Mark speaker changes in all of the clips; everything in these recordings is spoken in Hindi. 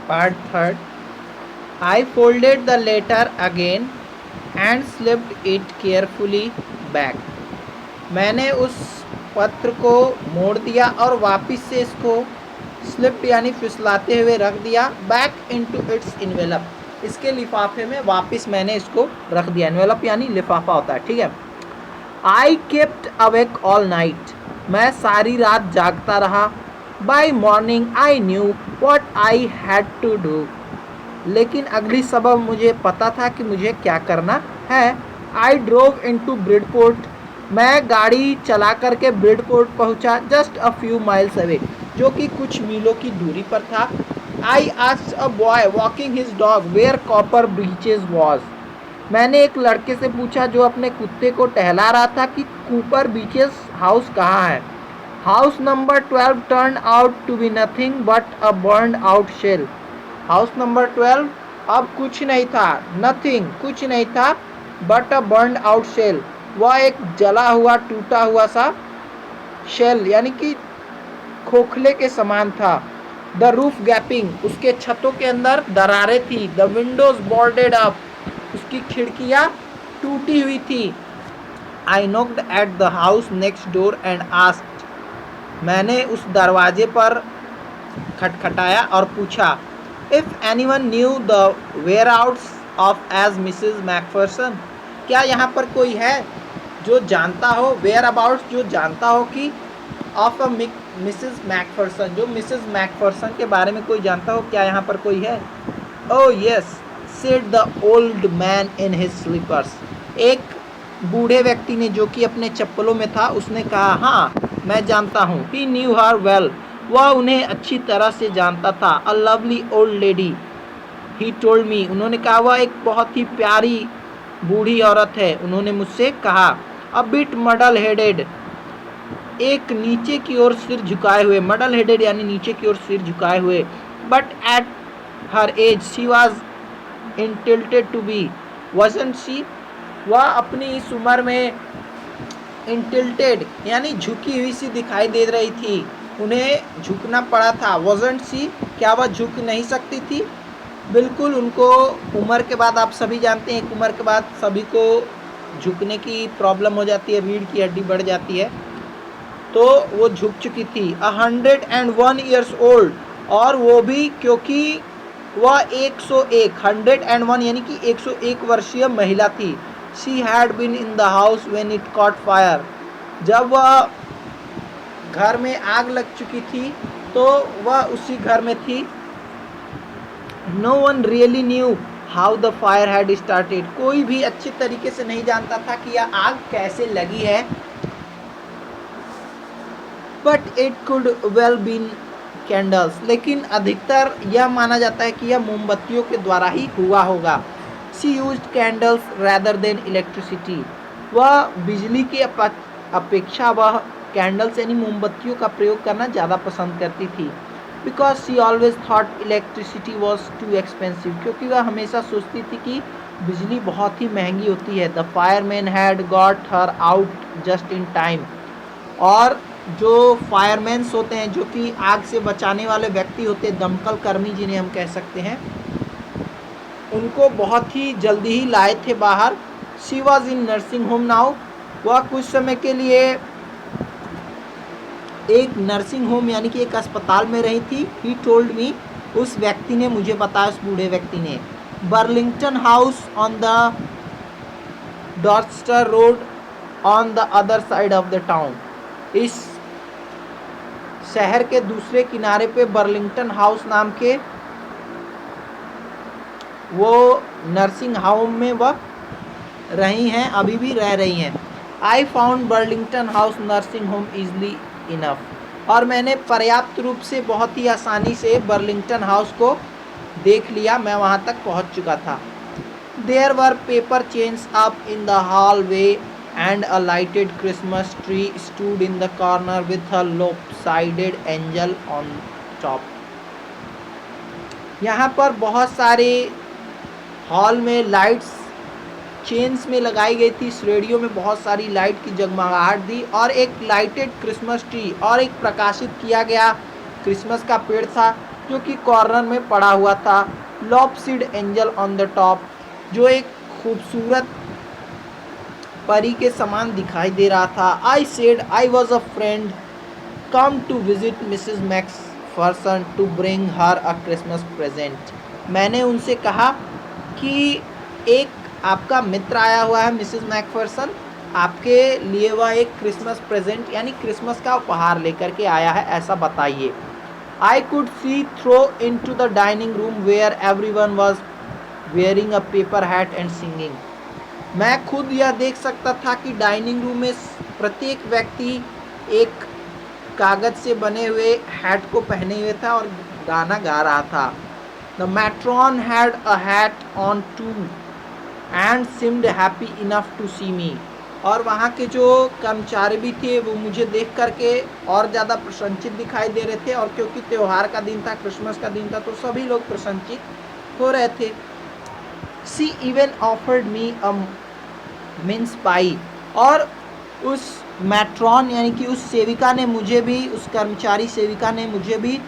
Speaker 1: Part third. I folded the letter again and slipped it carefully back. मैंने उस पत्र को मोड़ दिया और वापस से इसको स्लिप यानी फिसलाते हुए रख दिया बैक इनटू इट्स इन्वेलप। इसके लिफाफे में वापस मैंने इसको रख दिया। इन्वेलप यानी लिफाफा होता है, ठीक है। I kept awake all night. मैं सारी रात जागता रहा। By morning I knew what I had to do. लेकिन अगली सुबह मुझे पता था कि मुझे क्या करना है। I drove into Bridport. मैं गाड़ी चला करके ब्रिडपोर्ट पहुंचा, just a few miles away, जो कि कुछ मीलों की दूरी पर था। I asked a boy walking his dog where copper beeches was. मैंने एक लड़के से पूछा जो अपने कुत्ते को टहला रहा था कि कूपर बीचेस हाउस कहाँ है। House number 12 turn out to be nothing but a burned out shell. House number 12 अब कुछ नहीं था, नथिंग कुछ नहीं था, but a burned out shell, वह एक जला हुआ टूटा हुआ सा शेल यानी कि खोखले के समान था। द रूफ गैपिंग, उसके छतों के अंदर दरारें थी। द विंडोज बोर्डेड अप, उसकी खिड़कियां टूटी हुई थी। I knocked at the house next door and asked. मैंने उस दरवाजे पर खटखटाया और पूछा, if anyone knew the whereabouts of as Mrs McPherson. क्या यहाँ पर कोई है जो जानता हो, वेयर अबाउट्स जो जानता हो कि ऑफ अ मिसेज मैकफर्सन, जो मिसेज मैकफर्सन के बारे में कोई जानता हो, क्या यहाँ पर कोई है। Oh yes said the old man in his slippers. एक बूढ़े व्यक्ति ने जो कि अपने चप्पलों में था उसने कहा, हाँ मैं जानता हूँ। ही न्यू हर वेल, वह उन्हें अच्छी तरह से जानता था। A lovely old lady he told me, उन्होंने कहा वह एक बहुत ही प्यारी बूढ़ी औरत है, उन्होंने मुझसे कहा। अ बिट मडल हेडेड, एक नीचे की ओर सिर झुकाए हुए, मडल हेडेड यानी नीचे की ओर सिर झुकाए हुए। But at her age she was entitled to be, wasn't she, वह अपनी इस उम्र में इंटिल्टेड यानी झुकी हुई सी दिखाई दे रही थी, उन्हें झुकना पड़ा था। वजंट सी, क्या वह झुक नहीं सकती थी। बिल्कुल, उनको उम्र के बाद, आप सभी जानते हैं एक उम्र के बाद सभी को झुकने की प्रॉब्लम हो जाती है, रीढ़ की हड्डी बढ़ जाती है, तो वो झुक चुकी थी। 101 ईयर्स ओल्ड, और वो भी क्योंकि वह 101, 101 यानी कि 101 वर्षीय महिला थी। She had been in the house when it caught fire, जब वह घर में आग लग चुकी थी तो वह उसी घर में थी। No one really knew how the fire had started, कोई भी अच्छे तरीके से नहीं जानता था कि यह आग कैसे लगी है। But it could well been candles, लेकिन अधिकतर यह माना जाता है कि यह मोमबत्तियों के द्वारा ही हुआ होगा। She used candles rather than electricity, वह बिजली की अपेक्षा वह कैंडल्स यानी मोमबत्तियों का प्रयोग करना ज़्यादा पसंद करती थी। Because she always thought electricity was too expensive, क्योंकि वह हमेशा सोचती थी कि बिजली बहुत ही महंगी होती है। The fireman had got her out just in time, और जो फायरमैन्स होते हैं, जो कि आग से बचाने वाले व्यक्ति होते हैं, दमकल कर्मी जिन्हें हम कह सकते हैं, उनको बहुत ही जल्दी ही लाए थे बाहर। She was in nursing home now, वह कुछ समय के लिए एक नर्सिंग होम यानी कि एक अस्पताल में रही थी। ही टोल्ड मी, उस व्यक्ति ने मुझे बताया, उस बूढ़े व्यक्ति ने। Burlington house on the Dorchester road on the other side of the town, इस शहर के दूसरे किनारे पे बर्लिंगटन हाउस नाम के वो नर्सिंग होम में वह रही हैं, अभी भी रह रही हैं। I found Burlington house nursing home easily enough, और मैंने पर्याप्त रूप से बहुत ही आसानी से बर्लिंगटन हाउस को देख लिया, मैं वहाँ तक पहुँच चुका था। There were paper chains up in the hallway and a lighted Christmas tree stood in the corner with a lopsided angel on top. यहाँ पर बहुत सारे हॉल में लाइट्स चेन्स में लगाई गई थी, श्रेणियों में बहुत सारी लाइट की जगमगाहट दी, और एक लाइटेड क्रिसमस ट्री और एक प्रकाशित किया गया क्रिसमस का पेड़ था। जो कि कॉर्नर में पड़ा हुआ था। लॉपसीड एंजल ऑन द टॉप, जो एक खूबसूरत परी के समान दिखाई दे रहा था। I said I was a friend come to visit Mrs McPherson to bring her a Christmas present. मैंने उनसे कहा कि एक आपका मित्र आया हुआ है मिसेस मैक्फरसन, आपके लिए वह एक क्रिसमस प्रेजेंट यानी क्रिसमस का उपहार लेकर के आया है, ऐसा बताइए। I could see through into the dining room where everyone was wearing a paper hat and singing. मैं खुद यह देख सकता था कि डाइनिंग रूम में प्रत्येक व्यक्ति एक कागज से बने हुए हैट को पहने हुए था और गाना गा रहा था। The matron had a hat on too and seemed happy enough to see me. और वहाँ के जो कर्मचारी भी थे वो मुझे देख करके और ज़्यादा प्रसन्नचित दिखाई दे रहे थे, और क्योंकि त्यौहार का दिन था, क्रिसमस का दिन था, तो सभी लोग प्रसन्नचित हो रहे थे। सी इवन ऑफर्ड मी अ मिन्स पाई, और उस मैट्रॉन यानी कि उस सेविका ने मुझे भी, उस कर्मचारी सेविका ने मुझे भी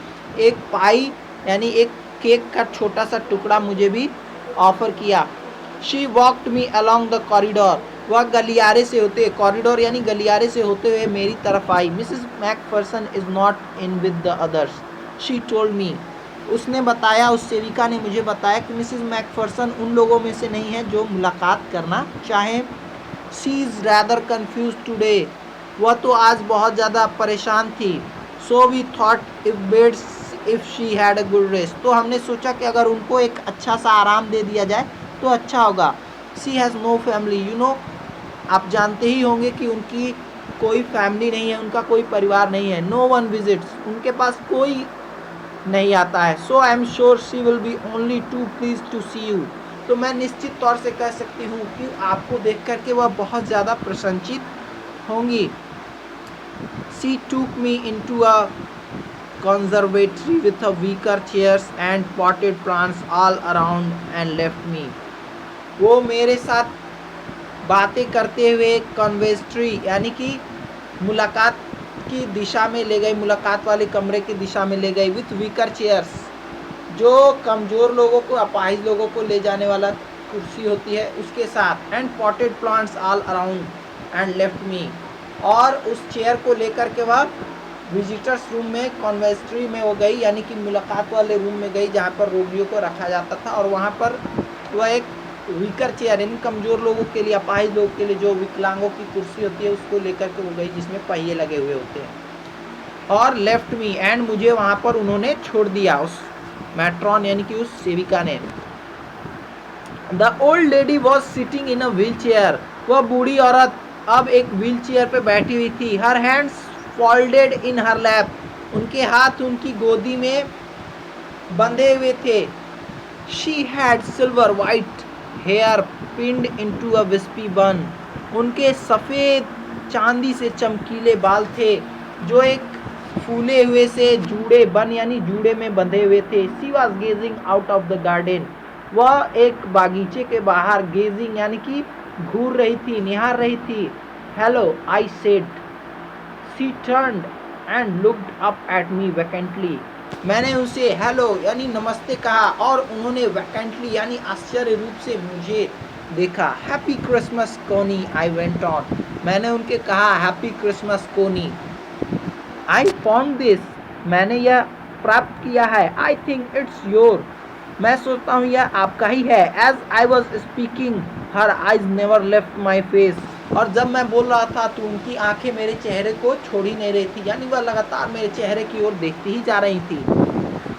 Speaker 1: एक पाई यानी एक केक का छोटा सा टुकड़ा मुझे भी ऑफर किया। She walked me along the corridor, वह गलियारे से होते, कॉरिडोर यानी गलियारे से होते हुए मेरी तरफ आई। Mrs McPherson is not in with the others, she told me. उसने बताया, उस सेविका ने मुझे बताया कि मिसेस मैकफरसन उन लोगों में से नहीं है जो मुलाकात करना चाहें। She is rather confused today, वह तो आज बहुत ज़्यादा परेशान थी। So we thought if beds if she had a good rest, तो हमने सोचा कि अगर उनको एक अच्छा सा आराम दे दिया जाए तो अच्छा होगा। She has no family, you know, आप जानते ही होंगे कि उनकी कोई फैमिली नहीं है, उनका कोई परिवार नहीं है। नो वन विजिट्स, उनके पास कोई नहीं आता है। So I am sure she will be only too please to see you, तो मैं निश्चित तौर से कह सकती हूँ कि आपको देख करके वह बहुत ज़्यादा प्रसन्नचित होंगी। She took me in to a conservatory with a wicker chairs and potted plants all around and left me. वो मेरे साथ बातें करते हुए कन्वेस्ट्री यानी कि मुलाकात की दिशा में ले गई, मुलाकात वाले कमरे की दिशा में ले गई। विथ विकर चेयर्स, जो कमज़ोर लोगों को, अपाहिज लोगों को ले जाने वाला कुर्सी होती है, उसके साथ। And potted plants all around and left me, और उस चेयर को लेकर के वह विजिटर्स रूम में, कॉन्वेस्ट्री में वो गई, यानी कि मुलाकात वाले रूम में गई जहाँ पर रोगियों को रखा जाता था, और वहाँ पर वह एक वीकर चेयर यानी कमज़ोर लोगों के लिए, अपाहिज लोगों के लिए जो विकलांगों की कुर्सी होती है, उसको लेकर के वो गई जिसमें पहिए लगे हुए होते हैं। और लेफ्ट मी, एंड मुझे वहाँ पर उन्होंने छोड़ दिया, उस मैट्रॉन यानी कि उस सेविका ने। The old lady was sitting in a wheel chair, वह बूढ़ी औरत अब एक व्हील चेयर पर बैठी हुई थी। Her hands folded in her lap, उनके हाथ उनकी गोदी में बंधे हुए थे। She had silver white hair pinned into a wispy bun, उनके सफ़ेद चांदी से चमकीले बाल थे जो एक फूले हुए से जूड़े बन यानी जूड़े में बंधे हुए थे। She was gazing out of the garden, वह एक बागीचे के बाहर गेजिंग यानी कि घूर रही थी, निहार रही थी। Hello I said, she turned and looked up at me vacantly, मैंने उसे हेलो यानी नमस्ते कहा और उन्होंने वैकेंटली यानी आश्चर्य रूप से मुझे देखा। हैप्पी क्रिसमस कोनी, आई वेंट ऑन, मैंने उनके कहा हैप्पी क्रिसमस कोनी। आई फाउंड दिस, मैंने यह प्राप्त किया है। आई थिंक इट्स योर, मैं सोचता हूँ यह आपका ही है। As I was speaking her eyes never left my face, और जब मैं बोल रहा था तो उनकी आंखें मेरे चेहरे को छोड़ ही नहीं रही थी, यानी वह लगातार मेरे चेहरे की ओर देखती ही जा रही थी।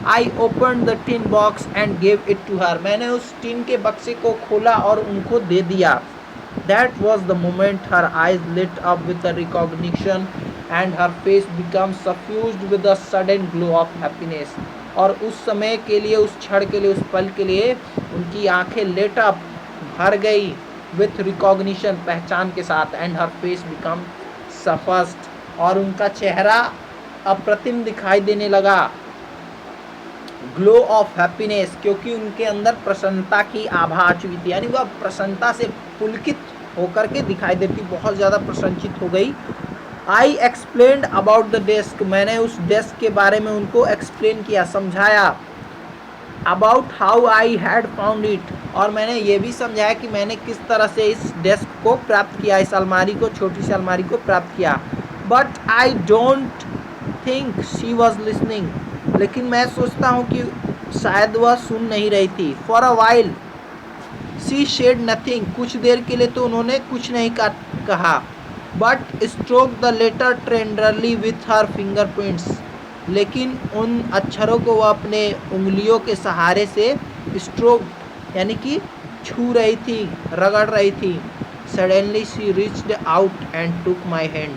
Speaker 1: I open the tin box and gave it to her, मैंने उस टिन के बक्से को खोला और उनको दे दिया। That was the moment her eyes lit up with the recognition and her face become suffused with a sudden glow of happiness, और उस समय के लिए, उस क्षण के लिए, उस पल के लिए उनकी आंखें लेट अप, भर गई, विथ रिकॉग्निशन, पहचान के साथ, एंड हर फेस बिकम सफस्ट, और उनका चेहरा अप्रतिम दिखाई देने लगा। ग्लो ऑफ हैप्पीनेस, क्योंकि उनके अंदर प्रसन्नता की आभा आ चुकी थी, यानी वह प्रसन्नता से पुलकित होकर के दिखाई देती, बहुत ज़्यादा प्रसन्नचित हो गई। आई एक्सप्लेन्ड अबाउट द डेस्क, मैंने उस डेस्क के बारे में उनको एक्सप्लेन किया, समझाया। About how I had found it, और मैंने ये भी समझाया कि मैंने किस तरह से इस डेस्क को प्राप्त किया, इस अलमारी को, छोटी सी अलमारी को प्राप्त किया। But I don't think she was listening, लेकिन मैं सोचता हूँ कि शायद वह सुन नहीं रही थी। For a while she said nothing, कुछ देर के लिए तो उन्होंने कुछ नहीं कहा। But stroke the letter tenderly with her fingerprints, लेकिन उन अक्षरों को वह अपने उंगलियों के सहारे से स्ट्रोक यानी कि छू रही थी, रगड़ रही थी। Suddenly she reached out and took my hand,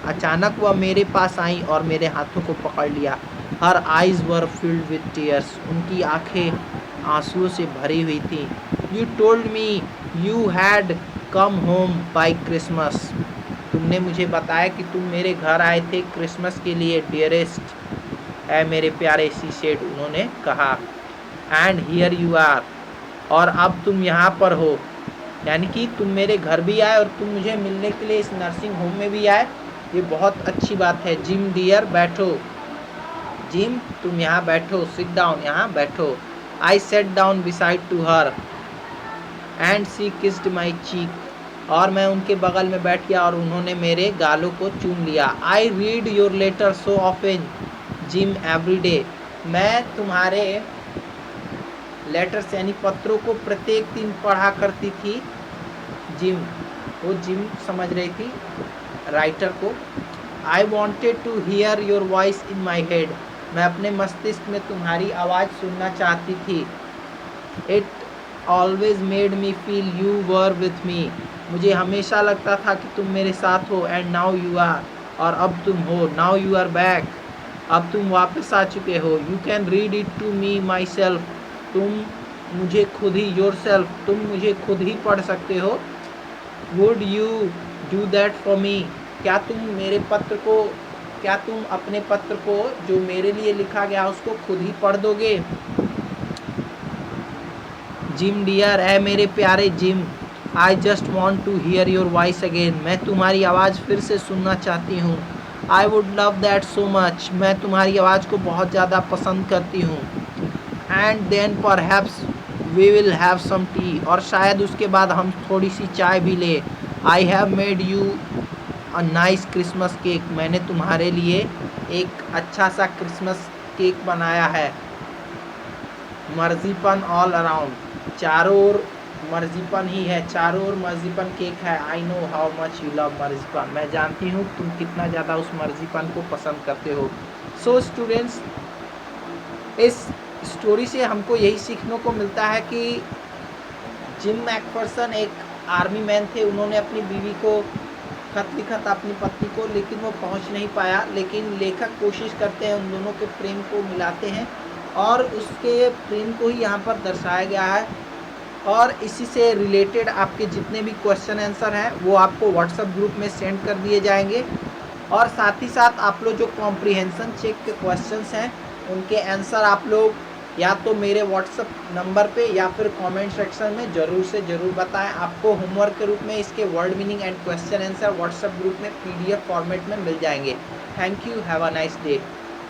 Speaker 1: अचानक वह मेरे पास आई और मेरे हाथों को पकड़ लिया। Her eyes were filled with tears, उनकी आंखें आंसुओं से भरी हुई थी। You told me you had come home by Christmas, तुमने मुझे बताया कि तुम मेरे घर आए थे क्रिसमस के लिए। डियरेस्ट, है मेरे प्यारे, शी सेड, उन्होंने कहा। एंड हियर यू आर, और अब तुम यहाँ पर हो, यानी कि तुम मेरे घर भी आए और तुम मुझे मिलने के लिए इस नर्सिंग होम में भी आए, ये बहुत अच्छी बात है। जिम डियर, बैठो। जिम, तुम यहाँ बैठो। सिट डाउन, यहाँ बैठो। I sat down beside to her and she kissed my cheek, और मैं उनके बगल में बैठ गया और उन्होंने मेरे गालों को चूम लिया। I read your letter so often Jim every day, मैं तुम्हारे लेटर्स यानी पत्रों को प्रत्येक दिन पढ़ा करती थी। जिम, वो जिम समझ रही थी राइटर को। I wanted to hear your voice in my head, मैं अपने मस्तिष्क में तुम्हारी आवाज़ सुनना चाहती थी। It always made me feel you were with me, मुझे हमेशा लगता था कि तुम मेरे साथ हो। एंड नाउ यू आर, और अब तुम हो। नाउ यू आर बैक, अब तुम वापस आ चुके हो। You can read it to me myself, तुम मुझे खुद ही, योर सेल्फ, तुम मुझे खुद ही पढ़ सकते हो। Would you do that for me, क्या तुम मेरे पत्र को, क्या तुम अपने पत्र को जो मेरे लिए लिखा गया उसको खुद ही पढ़ दोगे। जिम डियर, है मेरे प्यारे Jim, I just want to hear your voice again, मैं तुम्हारी आवाज़ फिर से सुनना चाहती हूँ। I would love that so much, मैं तुम्हारी आवाज़ को बहुत ज़्यादा पसंद करती हूँ। And then perhaps we will have some tea, और शायद उसके बाद हम थोड़ी सी चाय भी ले। I have made you a nice Christmas cake, मैंने तुम्हारे लिए एक अच्छा सा क्रिसमस केक बनाया है। मर्जीपन ऑल अराउंड, चारों ओर मर्जीपन ही है, चारों ओर मर्जीपन केक है। I know how much you love marzipan, मैं जानती हूँ तुम कितना ज़्यादा उस मर्जीपन को पसंद करते हो। सो स्टूडेंट्स, इस स्टोरी से हमको यही सीखने को मिलता है कि जिम मैकफर्सन एक आर्मी मैन थे, उन्होंने अपनी बीवी को खत लिखा था, अपनी पत्नी को, लेकिन वो पहुंच नहीं पाया। लेकिन लेखक कोशिश करते हैं, उन दोनों के प्रेम को मिलाते हैं और उसके प्रेम को ही यहाँ पर दर्शाया गया है। और इसी से रिलेटेड आपके जितने भी क्वेश्चन आंसर हैं वो आपको व्हाट्सएप ग्रुप में सेंड कर दिए जाएंगे। और साथ ही साथ आप लोग जो कॉम्प्रिहेंशन चेक के क्वेश्चंस हैं उनके आंसर आप लोग या तो मेरे व्हाट्सएप नंबर पे या फिर कमेंट सेक्शन में ज़रूर से ज़रूर बताएं। आपको होमवर्क के रूप में इसके word meaning and question answer WhatsApp group में PDF फॉर्मेट में मिल जाएंगे। Thank you, have a nice day.